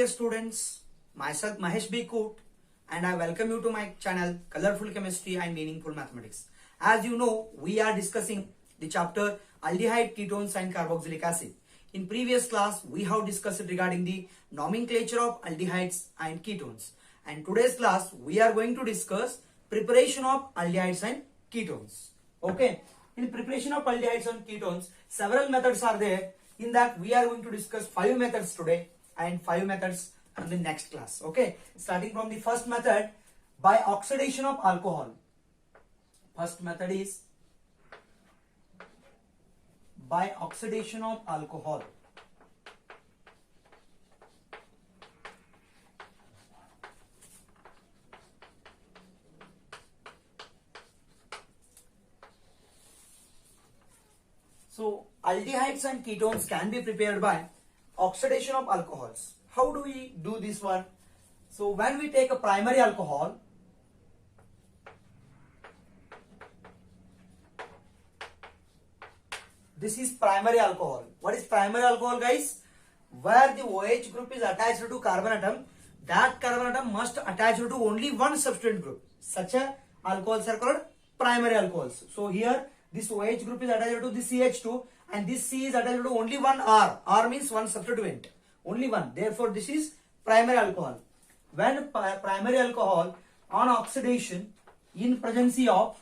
students, myself Mahesh B. Koot, and I welcome you to my channel Colorful Chemistry and Meaningful Mathematics. As you know, we are discussing the chapter Aldehyde, Ketones and Carboxylic acid. In previous class, we have discussed regarding the nomenclature of aldehydes and ketones. And today's class, we are going to discuss preparation of aldehydes and ketones. Okay. In preparation of aldehydes and ketones, several methods are there. In that, we are going to discuss 5 methods today and 5 methods in the next class. Okay. Starting from the first method, by oxidation of alcohol. First method is by oxidation of alcohol. So, aldehydes and ketones can be prepared by oxidation of alcohols. How do we do this one? So, when we take a primary alcohol, this is primary alcohol. What is primary alcohol, guys? Where the OH group is attached to carbon atom, that carbon atom must attach to only one substituent group. Such a alcohols are called primary alcohols. So here this OH group is attached to this CH2 and this C is attached to only one R. R means one substituent. Only one. Therefore this is primary alcohol. When primary alcohol on oxidation in presence of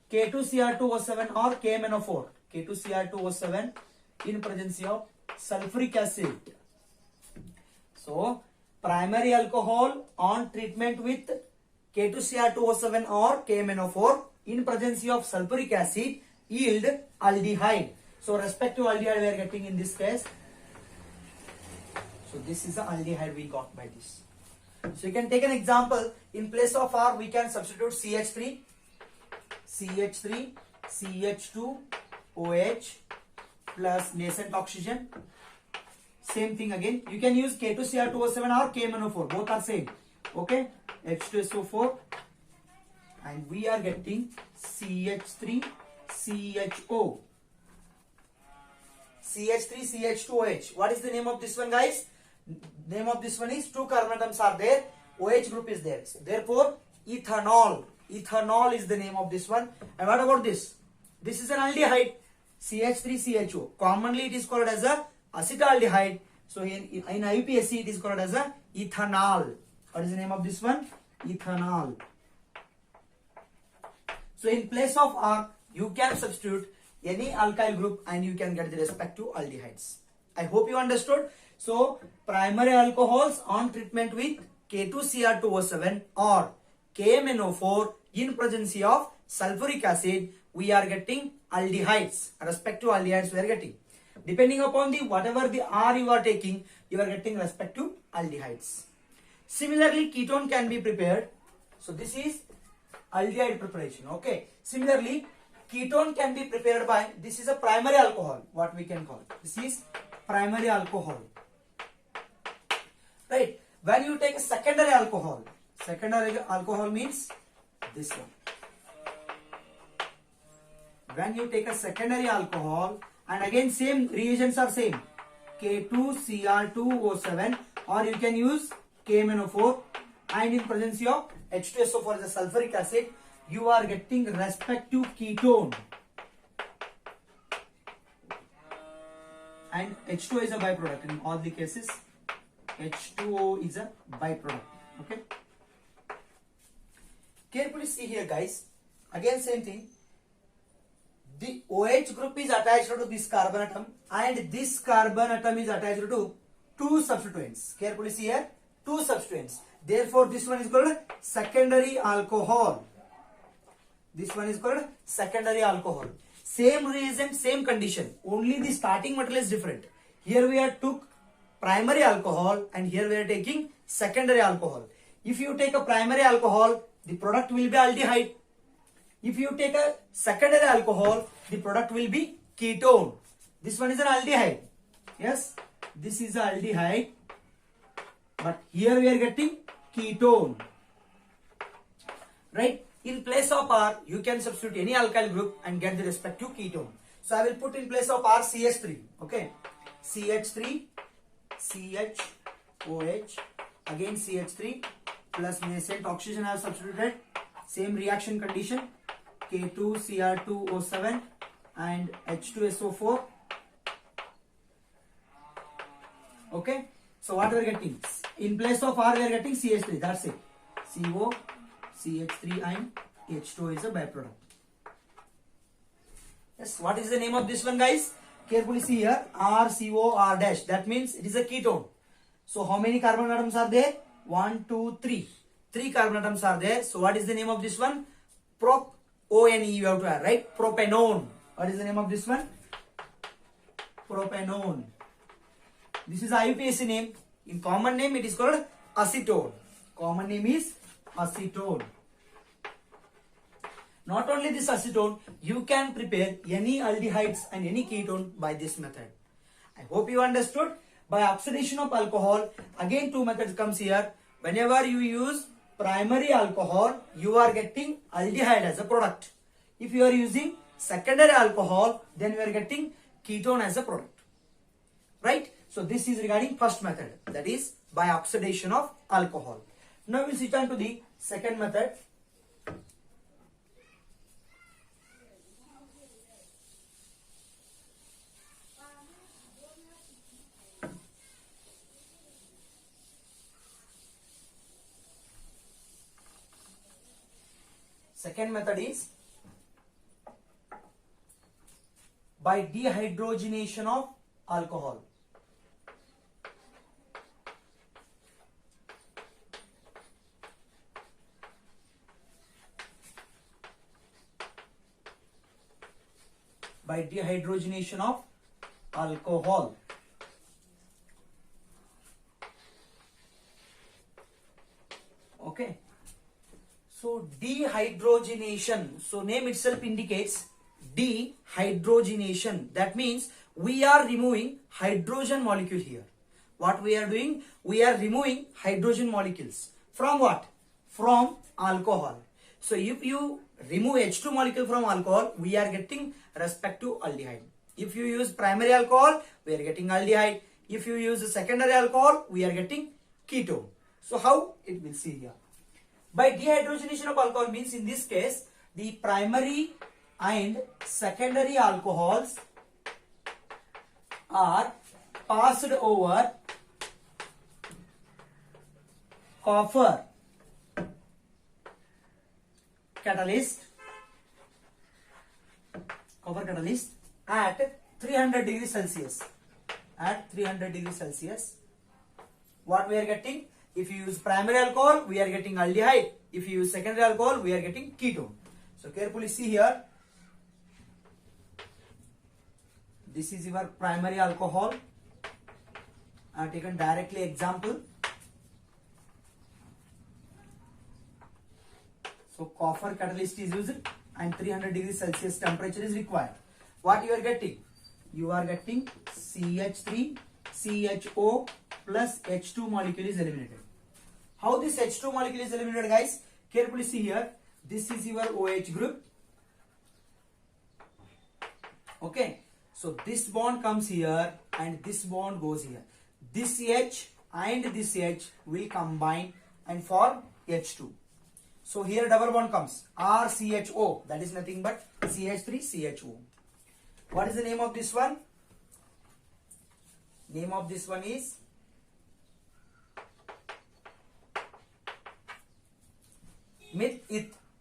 K2Cr2O7 or KMnO4. K2Cr2O7 in presence of sulfuric acid. So, primary alcohol on treatment with K2Cr2O7 or KMnO4 in presence of sulfuric acid yield aldehyde. So, respective aldehyde we are getting in this case. So, this is the aldehyde we got by this. So, you can take an example. In place of R, we can substitute CH3, CH3, CH2, OH plus nascent oxygen. Same thing again. You can use K2Cr2O7 or KMnO4. Both are same. Okay. H2SO4. And we are getting CH3, CHO. CH3, CH2OH. What is the name of this one, guys? Name of this one is 2 carbon atoms are there. OH group is there. So therefore, ethanol. Ethanol is the name of this one. And what about this? This is an aldehyde. CH3CHO. Commonly it is called as a acetaldehyde. So in IUPAC it is called as a ethanol. What is the name of this one? Ethanol. So in place of R, you can substitute any alkyl group and you can get the respective aldehydes. I hope you understood. So primary alcohols on treatment with K2Cr2O7 or KMnO4 in presence of sulfuric acid, we are getting aldehydes. Respective aldehydes we are getting. Depending upon the whatever the R you are taking, you are getting respective aldehydes. Similarly, ketone can be prepared. So this is aldehyde preparation. Okay. Similarly, ketone can be prepared by, this is a primary alcohol. What we can call this is primary alcohol. Right. When you take a secondary alcohol means this one. When you take a secondary alcohol, and again same reagents are same, K2Cr2O7 or you can use KMnO4 and in presence of H2SO4 is a sulfuric acid, you are getting respective ketone. And H2O is a byproduct in all the cases. H2O is a byproduct. Okay. Carefully see here, guys. Again same thing. The OH group is attached to this carbon atom and this carbon atom is attached to 2 substituents. Carefully see here, 2 substituents. Therefore, this one is called secondary alcohol. This one is called secondary alcohol. Same reagent, same condition. Only the starting material is different. Here we are took primary alcohol and here we are taking secondary alcohol. If you take a primary alcohol, the product will be aldehyde. If you take a secondary alcohol, the product will be ketone. This one is an aldehyde. Yes, this is an aldehyde. But here we are getting ketone. Right? In place of R, you can substitute any alkyl group and get the respective ketone. So I will put in place of R CH3. Okay. CH3, CH, OH, again CH3 plus nascent oxygen I have substituted. Same reaction condition, K2Cr2O7 and H2SO4. Okay, so what we are getting? In place of R we are getting CH3, that's it. CO, CH3 and H2O is a byproduct. Yes, what is the name of this one, guys? Carefully see here, RCOR dash. That means it is a ketone. So how many carbon atoms are there? 1, 2, 3. 3 carbon atoms are there. So what is the name of this one? Prop-O-N-E you have to add, right? Propanone. What is the name of this one? Propanone. This is IUPAC name. In common name it is called acetone. Common name is acetone. Not only this acetone, you can prepare any aldehydes and any ketone by this method. I hope you understood. By oxidation of alcohol, again two methods comes here. Whenever you use primary alcohol, you are getting aldehyde as a product. If you are using secondary alcohol, then you are getting ketone as a product. Right? So this is regarding first method, that is by oxidation of alcohol. Now we will switch on to the second method. Second method is by dehydrogenation of alcohol. By dehydrogenation of alcohol. Okay. So dehydrogenation, so name itself indicates dehydrogenation. That means we are removing hydrogen molecule here. What we are doing? We are removing hydrogen molecules. From what? From alcohol. So if you remove H2 molecule from alcohol, we are getting respective aldehyde. If you use primary alcohol, we are getting aldehyde. If you use secondary alcohol, we are getting ketone. So how? It will see here. By dehydrogenation of alcohol means in this case, the primary and secondary alcohols are passed over copper catalyst at 300 degrees Celsius. At 300 degrees Celsius, what we are getting? If you use primary alcohol, we are getting aldehyde. If you use secondary alcohol, we are getting ketone. So carefully see here. This is your primary alcohol. I have taken directly example. So copper catalyst is used and 300 degrees Celsius temperature is required. What you are getting? You are getting CH3, CHO plus H2 molecule is eliminated. How this H2 molecule is eliminated, guys? Carefully see here. This is your OH group. Okay. So this bond comes here and this bond goes here. This H and this H will combine and form H2. So here double bond comes RCHO. That is nothing but CH3CHO. What is the name of this one? Name of this one is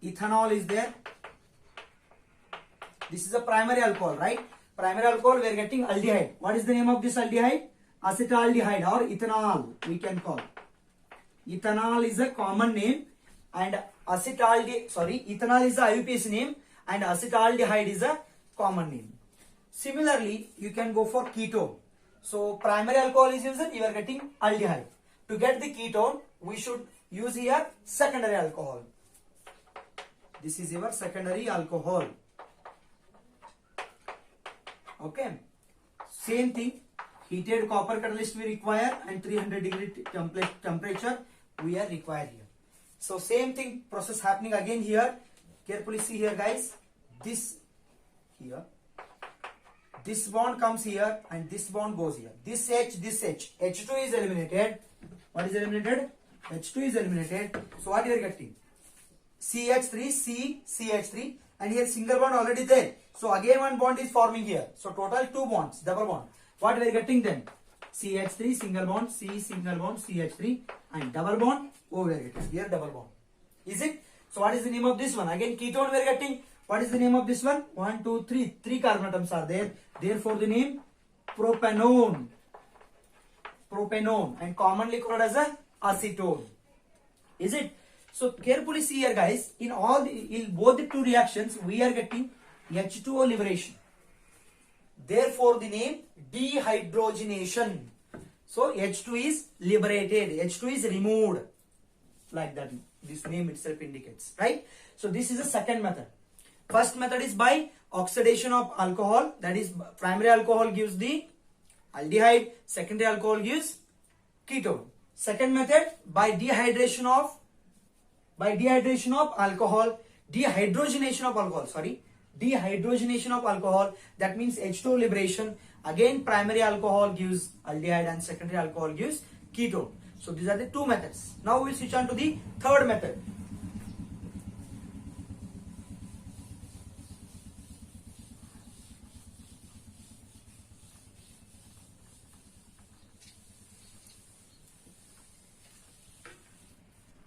ethanol is there. This is a primary alcohol, right? Primary alcohol, we are getting aldehyde. What is the name of this aldehyde? Acetaldehyde or ethanol, we can call. Ethanol is a common name and ethanol is the IUPAC name and acetaldehyde is a common name. Similarly, you can go for ketone. So primary alcohol is used, you are getting aldehyde. To get the ketone, we should use here secondary alcohol. This is your secondary alcohol. Okay. Same thing. Heated copper catalyst we require and 300 degree temperature we are required here. So same thing process happening again here. Carefully see here, guys. This here. This bond comes here and this bond goes here. This H, H2 is eliminated What is eliminated? H2 is eliminated. So what you are getting? CH3, C, CH3, and here single bond already there. So again one bond is forming here. So total 2 bonds, double bond. What we are getting then? CH3, single bond, C, single bond, CH3, and double bond. Oh, we are getting here double bond. Is it? So what is the name of this one? Again ketone we are getting. What is the name of this one? 1, 2, 3. 3 carbon atoms are there. Therefore the name propanone. Propanone, and commonly called as a acetone. Is it? So carefully see here guys, in both the two reactions we are getting H2O liberation. Therefore the name dehydrogenation. So H2 is liberated, H2 is removed, like that this name itself indicates, right? So this is the second method. First method is by oxidation of alcohol, that is primary alcohol gives the aldehyde, secondary alcohol gives ketone. Second method by dehydration of alcohol, dehydrogenation of alcohol, that means H2O liberation. Again primary alcohol gives aldehyde and secondary alcohol gives ketone. So these are the two methods. Now we will switch on to the third method.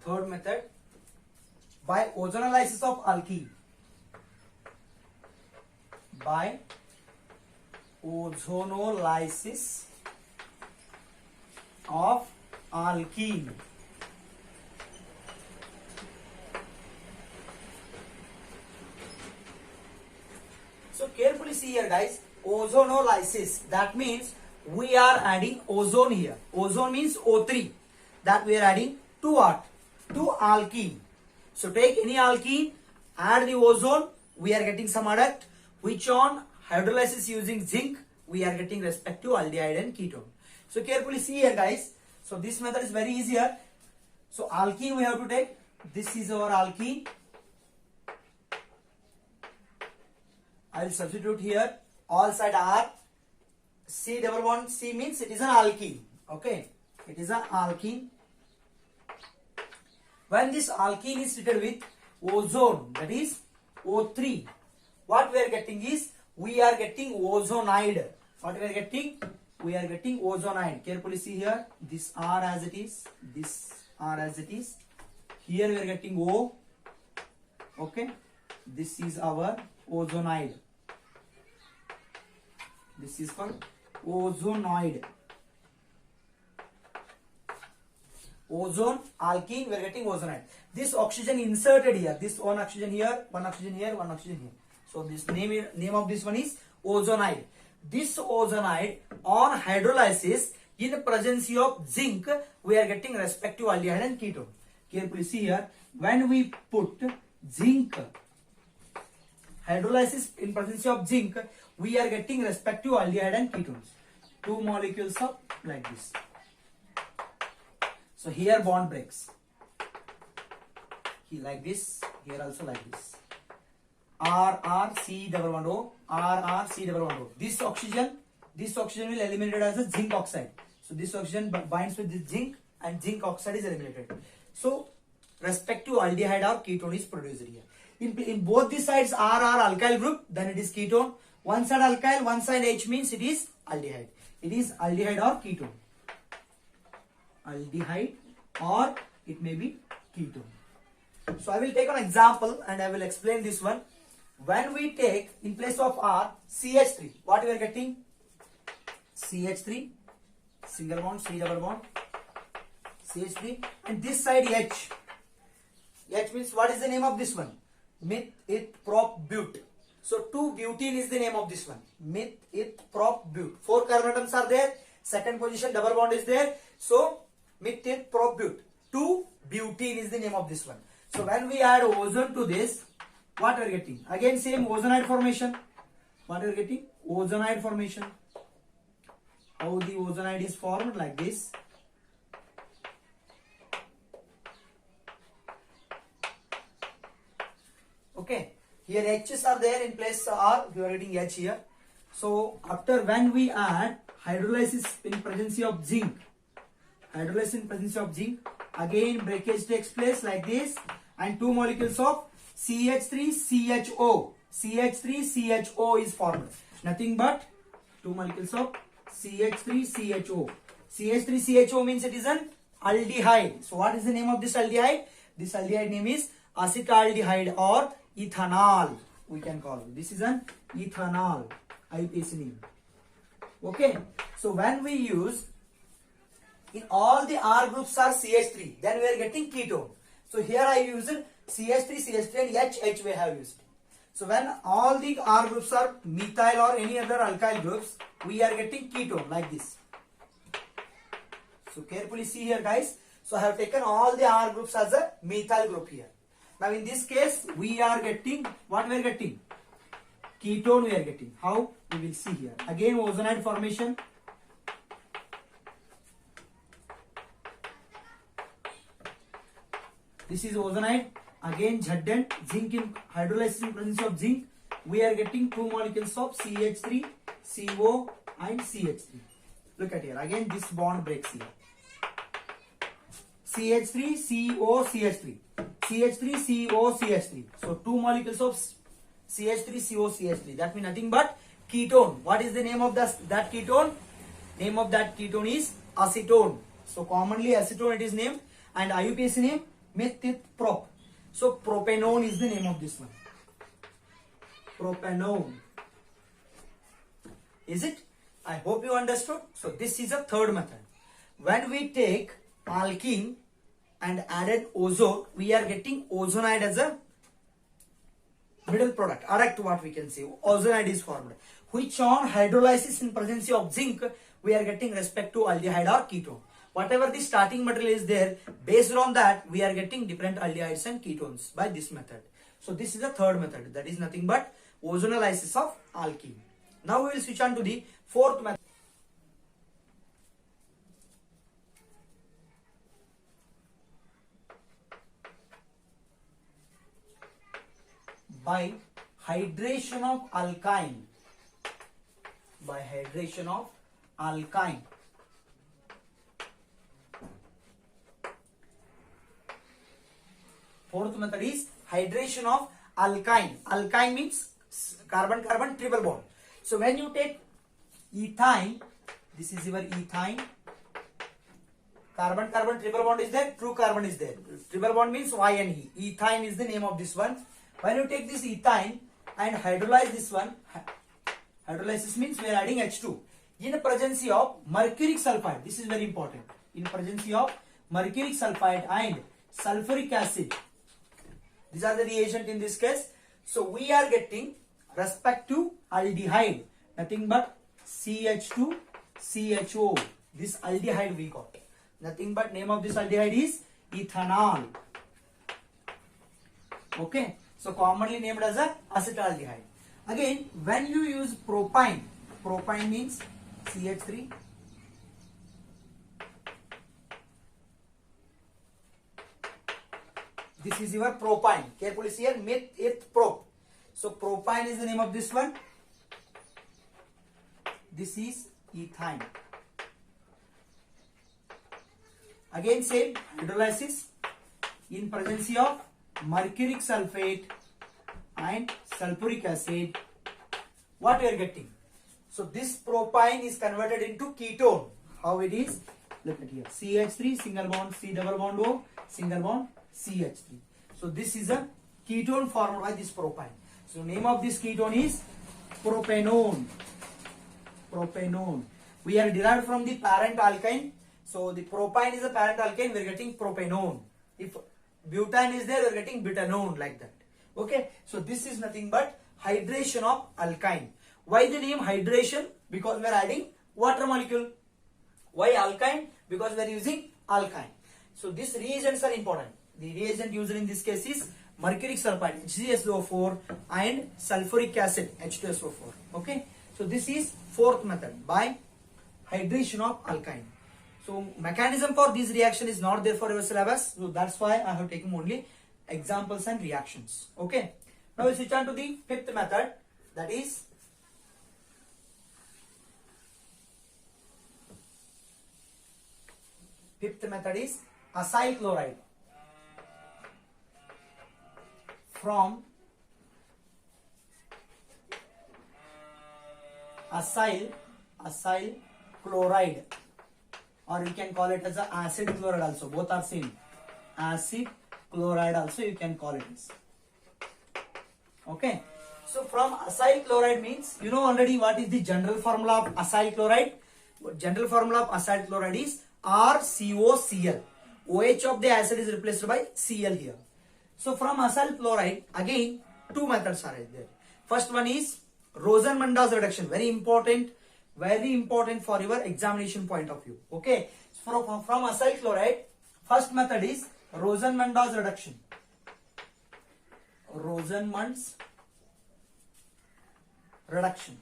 Third method by ozonolysis of alkene. By ozonolysis of alkene. So carefully see here guys, ozonolysis, that means we are adding ozone here. Ozone means O3, that we are adding to what? To alkene. So take any alkene, add the ozone, we are getting some product, which on hydrolysis using zinc, we are getting respective aldehyde and ketone. So carefully see here guys. So this method is very easier. So alkene we have to take. This is our alkene. I will substitute here. All side R. C double bond C means it is an alkene. Okay. It is an alkene. When this alkene is treated with ozone, that is O3, what we are getting is, we are getting ozonide. What we are getting? We are getting ozonide. Carefully see here. This R as it is. This R as it is. Here we are getting O. Okay. This is our ozonide. This is called ozonoid. Ozone, alkene, we are getting ozonide. This oxygen inserted here. This one oxygen here, one oxygen here, one oxygen here. So this name of this one is ozonide. This ozonide on hydrolysis in the presence of zinc, we are getting respective aldehyde and ketone. Carefully see here. When we put zinc, hydrolysis in presence of zinc, we are getting respective aldehyde and ketones. Two molecules of like this. So here bond breaks. Here like this, here also like this. R C double bond O, R C double bond O. This oxygen will eliminated as a zinc oxide. So this oxygen binds with this zinc and zinc oxide is eliminated. So respective aldehyde or ketone is produced here. In both the sides R alkyl group, then it is ketone. One side alkyl, one side H means it is aldehyde. It is aldehyde or ketone. Aldehyde or it may be ketone. So I will take an example and I will explain this one. When we take in place of R CH3, what we are getting? CH3, single bond, C double bond, CH3, and this side H. H means what is the name of this one? Meth, eth, prop, but. So 2-butene is the name of this one. Meth, eth, prop, but. 4 carbon atoms are there. Second position double bond is there. So meth, eth, prop, but. 2-butene is the name of this one. So when we add ozone to this, what we are getting? Again same ozonide formation. What we are getting? Ozonide formation. How the ozonide is formed? Like this. Okay. Here H's are there in place R. You are getting H here. So after when we add hydrolysis in presence of zinc, hydrolysis in presence of zinc. Again breakage takes place like this, and 2 molecules of CH3CHO. CH3CHO is formed. Nothing but 2 molecules of CH3CHO. CH3CHO means it is an aldehyde. So what is the name of this aldehyde? This aldehyde name is acetaldehyde or ethanol. We can call it. This is an ethanol. IUPAC name. Okay. So when we use, in all the R groups are CH3, then we are getting ketone. So here I used CH3 and H we have used. So when all the R groups are methyl or any other alkyl groups, we are getting ketone like this. So carefully see here, guys. So I have taken all the R groups as a methyl group here. Now in this case, we are getting, what we are getting? Ketone we are getting. How? We will see here. Again ozonide formation. This is ozonide. Again Zn, zinc in hydrolysis in presence of zinc. We are getting 2 molecules of CH3, CO and CH3. Look at here. Again this bond breaks here. CH3, CO, CH3. CH3, CO, CH3. So 2 molecules of CH3, CO, CH3. That means nothing but ketone. What is the name of that ketone? Name of that ketone is acetone. So commonly acetone it is named, and IUPAC name methylprop. So propanone is the name of this one. Propanone. Is it? I hope you understood. So this is a third method. When we take alkene and added ozone, we are getting ozonide as a middle product. Adduct, what we can say. Ozonide is formed, which on hydrolysis in presence of zinc, we are getting respect to aldehyde or ketone. Whatever the starting material is there, based on that, we are getting different aldehydes and ketones by this method. So this is the third method. That is nothing but ozonolysis of alkene. Now we will switch on to the fourth method. By hydration of alkyne. By hydration of alkyne. Fourth method is hydration of alkyne. Alkyne means carbon-carbon triple bond. So when you take ethyne, this is your ethyne. Carbon-carbon triple bond is there, true carbon is there. Triple bond means Y and E. Ethyne is the name of this one. When you take this ethyne and hydrolyze this one, hydrolysis means we are adding H2. In presence of mercuric sulfide, this is very important. In presence of mercuric sulfide and sulfuric acid, these are the reagent in this case. So we are getting respective aldehyde, nothing but CH2, CHO. This aldehyde we got. Nothing but name of this aldehyde is ethanol. Okay. So commonly named as a acetaldehyde. Again, when you use propine, propine means CH3. This is your propine. Carefully see here, methylprop. So propine is the name of this one. This is ethyne. Again same hydrolysis in presence of mercuric sulfate and sulfuric acid. What we are getting? So this propine is converted into ketone. How it is? Look at here. CH3 single bond C double bond O single bond CH3. So this is a ketone formed by this propine. So name of this ketone is propanone. Propanone. We are derived from the parent alkyne. So the propine is a parent alkyne. We are getting propanone. If butane is there, we are getting butanone like that. Okay. So this is nothing but hydration of alkyne. Why the name hydration? Because we are adding water molecule. Why alkyne? Because we are using alkyne. So these reagents are important. The reagent used in this case is mercuric sulfide HCSO4 and sulfuric acid H2SO4. Okay. So this is fourth method by hydration of alkyne. So mechanism for this reaction is not there for your syllabus. So that's why I have taken only examples and reactions. Okay. Now we switch on to the fifth method, that is Fifth method is acyl chloride. From acyl chloride, or you can call it as a acid chloride also. Both are same. Acid chloride also you can call it as. Okay. So from acyl chloride means, you know already what is the general formula of acyl chloride. General formula of acyl chloride is RCOCl. OH of the acid is replaced by Cl here. So from acyl chloride, again two methods are there. First one is Rosenmunds reduction. Very important for your examination point of view. Okay. So from acyl chloride, first method is Rosenmunds reduction. Rosenmunds reduction.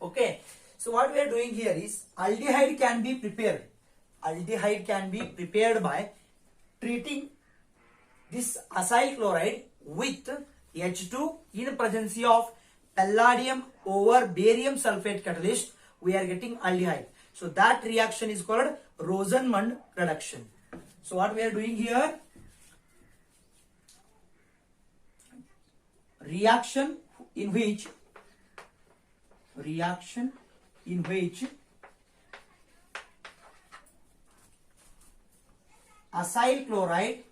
Okay. So what we are doing here is aldehyde can be prepared. Aldehyde can be prepared by treating this acyl chloride with H2 in presence of palladium over barium sulfate catalyst. We are getting aldehyde. So that reaction is called Rosenmunds reduction. So what we are doing here, reaction in which acyl chloride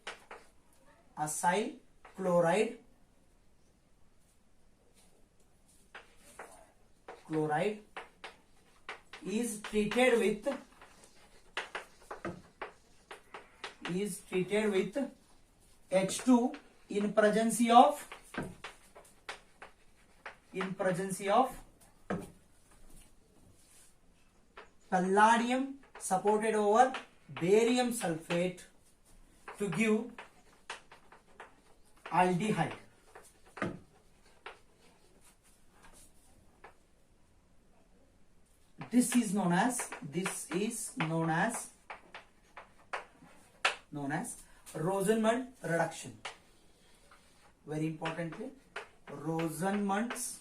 is treated with H2 in presence of palladium supported over barium sulfate to give aldehyde. This is known as Rosenmunds reduction. Very importantly, Rosenmunds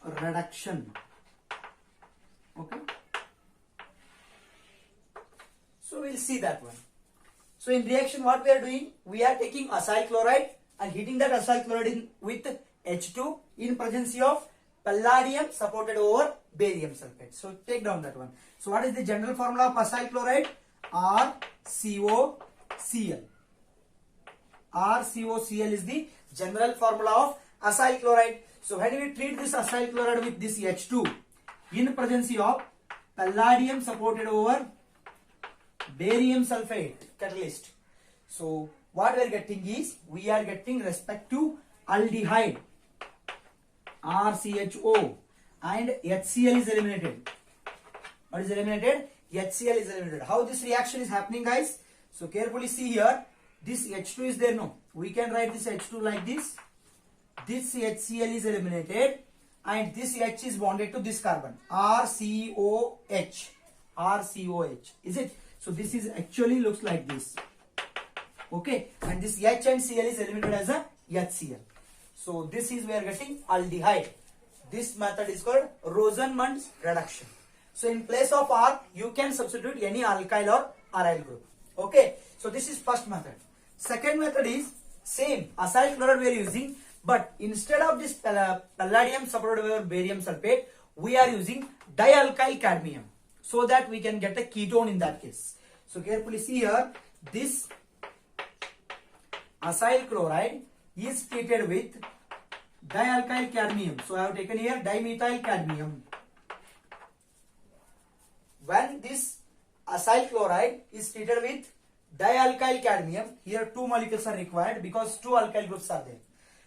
reduction. Okay. So we'll see that one. So in reaction, what we are doing, we are taking acyl chloride and heating that acyl chloride with H2 in presence of palladium supported over barium sulfate. So take down that one. So what is the general formula of acyl chloride? RCOCl. RCOCl is the general formula of acyl chloride. So when we treat this acyl chloride with this H2 in presence of palladium supported over barium sulfate catalyst. So what we are getting is, we are getting respective aldehyde RCHO and HCl is eliminated. What is eliminated? HCl is eliminated. How this reaction is happening, guys? So carefully see here. This H2 is there, no? We can write this H2 like this. This HCl is eliminated and this H is bonded to this carbon. RCOH. RCOH. Is it? So this is actually looks like this. Okay. And this H and Cl is eliminated as a HCl. So this is we are getting aldehyde. This method is called Rosenmunds reduction. So in place of R, you can substitute any alkyl or aryl group. Okay. So this is first method. Second method is same acyl chloride we are using, but instead of this palladium supported over barium sulfate, we are using dialkyl cadmium, so that we can get a ketone in that case. So carefully see here, this acyl chloride is treated with dialkyl cadmium. So I have taken here dimethyl cadmium. When this acyl chloride is treated with dialkyl cadmium, here two molecules are required because two alkyl groups are there.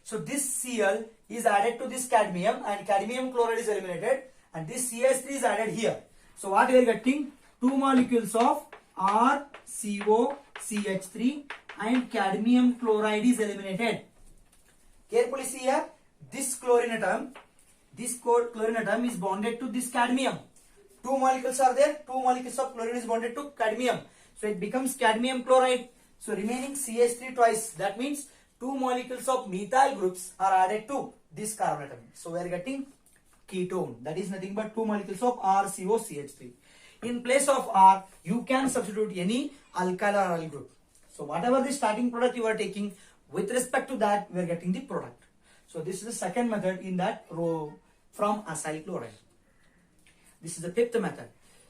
So this Cl is added to this cadmium and cadmium chloride is eliminated and this CH3 is added here. So what we are getting? Two molecules of RCOCH3 and cadmium chloride is eliminated. Carefully see here, this chlorine atom is bonded to this cadmium. Two molecules are there, two molecules of chlorine is bonded to cadmium. So it becomes cadmium chloride. So remaining CH3 twice. That means two molecules of methyl groups are added to this carbon atom. So we are getting ketone. That is nothing but 2 molecules of RCOCH3. In place of R, you can substitute any alkyl or aryl group. So whatever the starting product you are taking, with respect to that, we are getting the product. So this is the second method in that row from acyl chloride. This is the fifth method.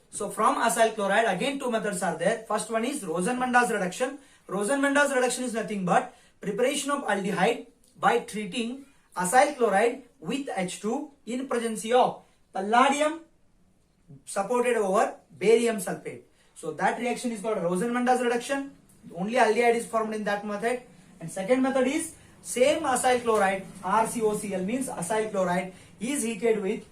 So from acyl chloride, again two methods are there. First one is Rosenmunds reduction. Rosenmunds reduction is nothing but preparation of aldehyde by treating acyl chloride with H2 in presence of palladium supported over barium sulfate. So that reaction is called Rosenmunds reduction. Only aldehyde is formed in that method. And second method is same acyl chloride, RCOCl means acyl chloride, is heated with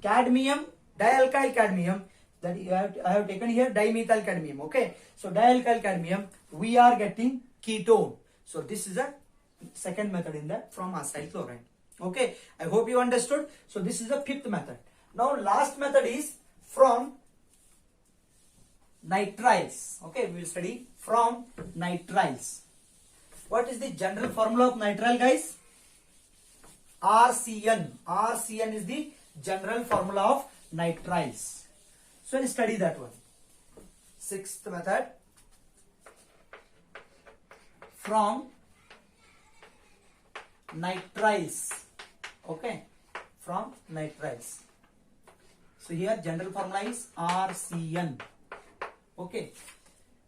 cadmium, dialkyl cadmium, that I have taken here dimethyl cadmium. Okay, so dialkyl cadmium, we are getting ketone. So this is the second method in that from acyl chloride. Okay, I hope you understood. So this is the fifth method. Now last method is from nitriles. Okay, we will study from nitriles. What is the general formula of nitrile, guys? RCN. RCN is the general formula of nitriles. So let's study that one. Sixth method from nitriles. Okay, from nitriles. So here general formula is RCN. Okay.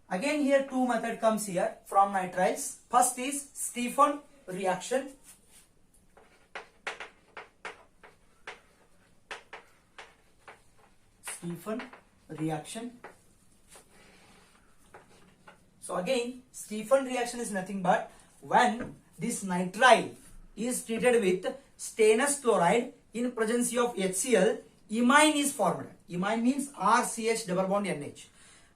Again here two method comes here from nitriles. First is Stephen reaction. Stephen reaction. So again Stephen reaction is nothing but when this nitrile is treated with stannous chloride in presence of HCl, imine is formed. Imine means RCH double bond NH.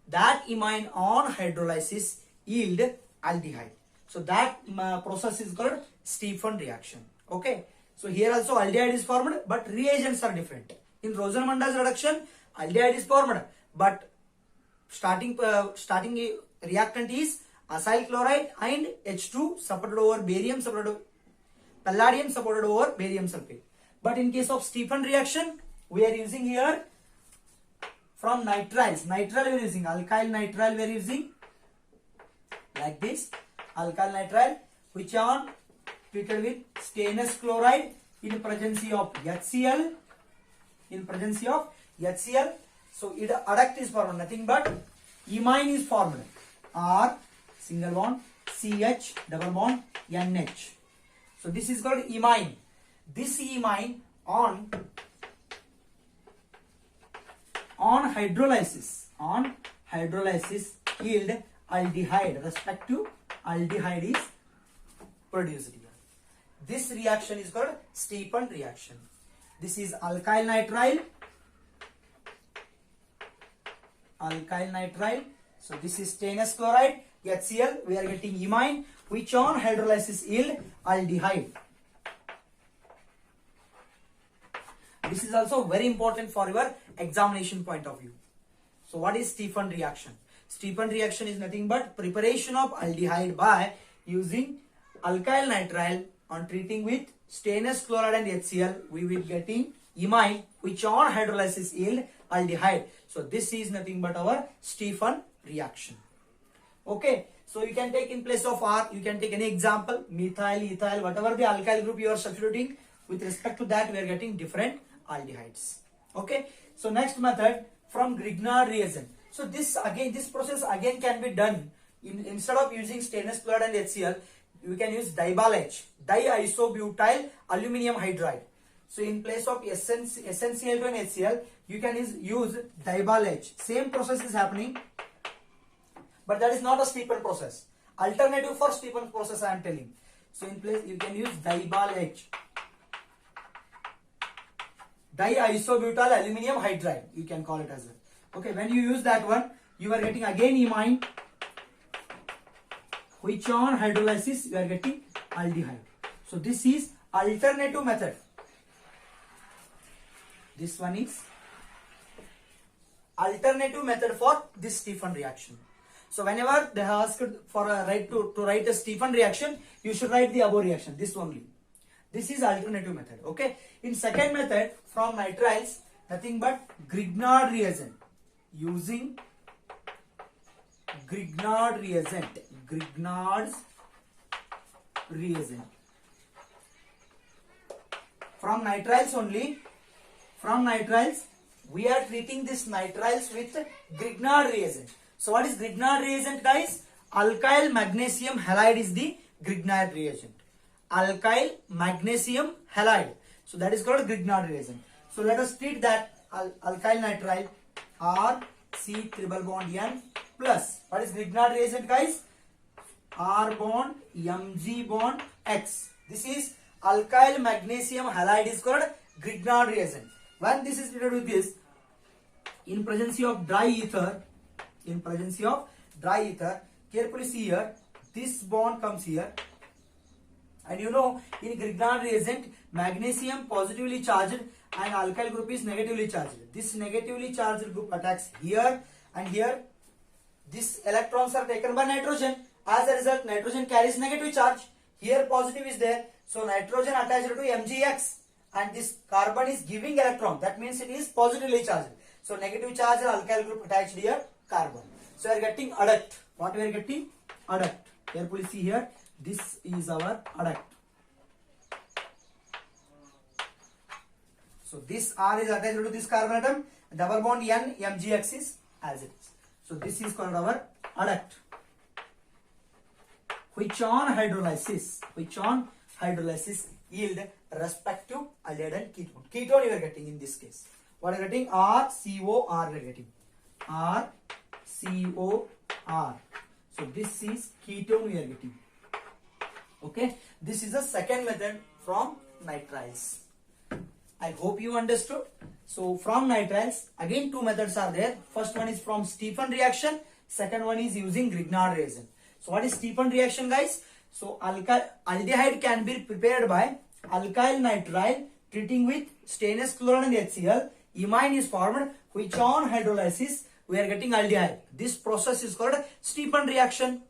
That imine on hydrolysis yield aldehyde. So that process is called Stephen reaction. Okay. So here also aldehyde is formed, but reagents are different. In Rosenmunds reduction, aldehyde is formed, but starting reactant is acyl chloride and H2 supported over barium supported palladium supported over barium sulfate. But in case of Stephen reaction, we are using here from nitriles. Nitrile we are using alkyl nitrile we are using like this. Alkyl nitrile which are treated with stannous chloride in presence of HCl. In presence of HCl. So it adduct is formed, nothing but imine is formed. R single bond CH double bond NH. So this is called imine. This imine on hydrolysis yield aldehyde. Respective aldehyde is produced here. This reaction is called Stephen reaction. This is alkyl nitrile. So this is stannous chloride HCl. We are getting imine which on hydrolysis yield aldehyde. This is also very important for your examination point of view. So what is Stephen reaction? Stephen reaction is nothing but preparation of aldehyde by using alkyl nitrile on treating with stannous chloride and HCl. We will getting imine which on hydrolysis yield aldehyde. So this is nothing but our Stephen reaction. Okay. So you can take in place of R, you can take any example, methyl, ethyl, whatever the alkyl group you are substituting. With respect to that, we are getting different aldehydes. Okay. So next method from Grignard reagent. So this process again can be done instead of using stannous chloride and HCl, you can use dibalH, diisobutyl aluminum hydride. So in place of SnCl2 and HCl, you can use dibalH. Same process is happening, but that is not a Stephen process. Alternative for Stephen process I am telling. So in place you can use dibalH, diisobutyl aluminum hydride. You can call it as well. Okay, when you use that one, you are getting again imine which on hydrolysis you are getting aldehyde. So this is alternative method. This one is alternative method for this Stephen reaction. So whenever they ask for a to write a Stephen reaction, you should write the above reaction, this only. This is alternative method. Okay. In second method, from nitriles, nothing but Grignard reagent. Using Grignard reagent. Grignard's reagent. From nitriles only. From nitriles, we are treating this nitriles with Grignard reagent. So what is Grignard reagent, guys? Alkyl magnesium halide is the Grignard reagent. Alkyl magnesium halide. So that is called Grignard reagent. So let us treat that alkyl nitrile R C triple bond N plus. What is Grignard reagent, guys? R bond Mg bond X. This is alkyl magnesium halide is called Grignard reagent. When this is treated with this, in presence of dry ether, carefully see here, this bond comes here, and you know in Grignard reagent, magnesium positively charged and alkyl group is negatively charged. This negatively charged group attacks here and here. These electrons are taken by nitrogen. As a result, nitrogen carries negative charge. Here positive is there. So nitrogen attached to Mgx, and this carbon is giving electron. That means it is positively charged. So negative charge alkyl group attached here, carbon. So we are getting adduct. What we are getting? Adduct. Carefully see here. This is our adduct. So this R is attached to this carbon atom. Double bond N, Mgx is as it is. So this is called our adduct. Which on hydrolysis yield respective aldehyde and ketone. Ketone you are getting in this case. What are you getting? RCOR you are getting. RCOR. So this is ketone we are getting. Okay. This is the second method from nitriles. I hope you understood. So from nitriles, again two methods are there. First one is from Stephen reaction. Second one is using Grignard reagent. So what is Stephen reaction, guys? So aldehyde can be prepared by alkyl nitrile treating with stainless chloride and HCl. Imine is formed, which on hydrolysis we are getting aldehyde. This process is called Stephen reaction.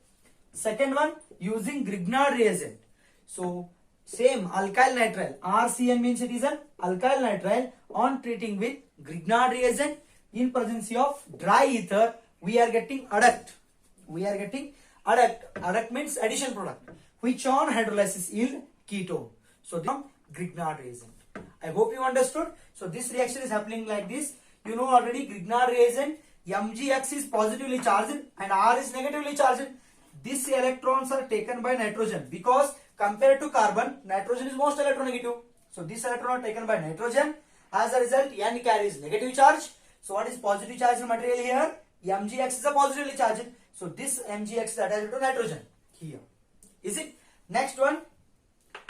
Second one, using Grignard reagent. So same alkyl nitrile, RCN means it is an alkyl nitrile on treating with Grignard reagent. In presence of dry ether, we are getting adduct. Adduct means addition product, which on hydrolysis yield ketone. So from Grignard reagent. I hope you understood. So this reaction is happening like this. You know already Grignard reagent, Mgx is positively charged and R is negatively charged. These electrons are taken by nitrogen because compared to carbon, nitrogen is most electronegative. So this electron are taken by nitrogen. As a result, N carries negative charge. So what is positive charged material here? Mgx is a positively charged. So this Mgx is attached to nitrogen here. Is it? Next one,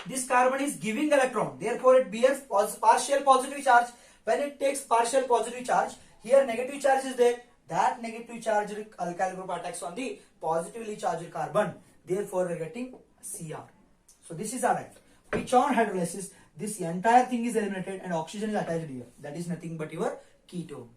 this carbon is giving electron. Therefore, it bears partial positive charge. When it takes partial positive charge, here negative charge is there. That negative charged alkyl group attacks on the positively charged carbon. Therefore, we are getting Cr. So this is adduct. Which on hydrolysis, this entire thing is eliminated and oxygen is attached here. That is nothing but your ketone.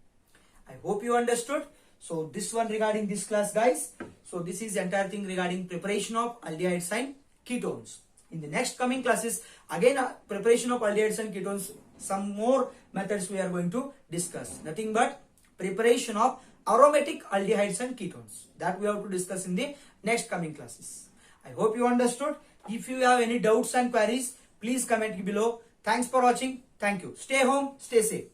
I hope you understood. So this one regarding this class, guys. So this is the entire thing regarding preparation of aldehydes and ketones. In the next coming classes, again preparation of aldehydes and ketones, some more methods we are going to discuss. Nothing but preparation of aromatic aldehydes and ketones. That we have to discuss in the next coming classes. I hope you understood. If you have any doubts and queries, please comment below. Thanks for watching. Thank you. Stay home, stay safe.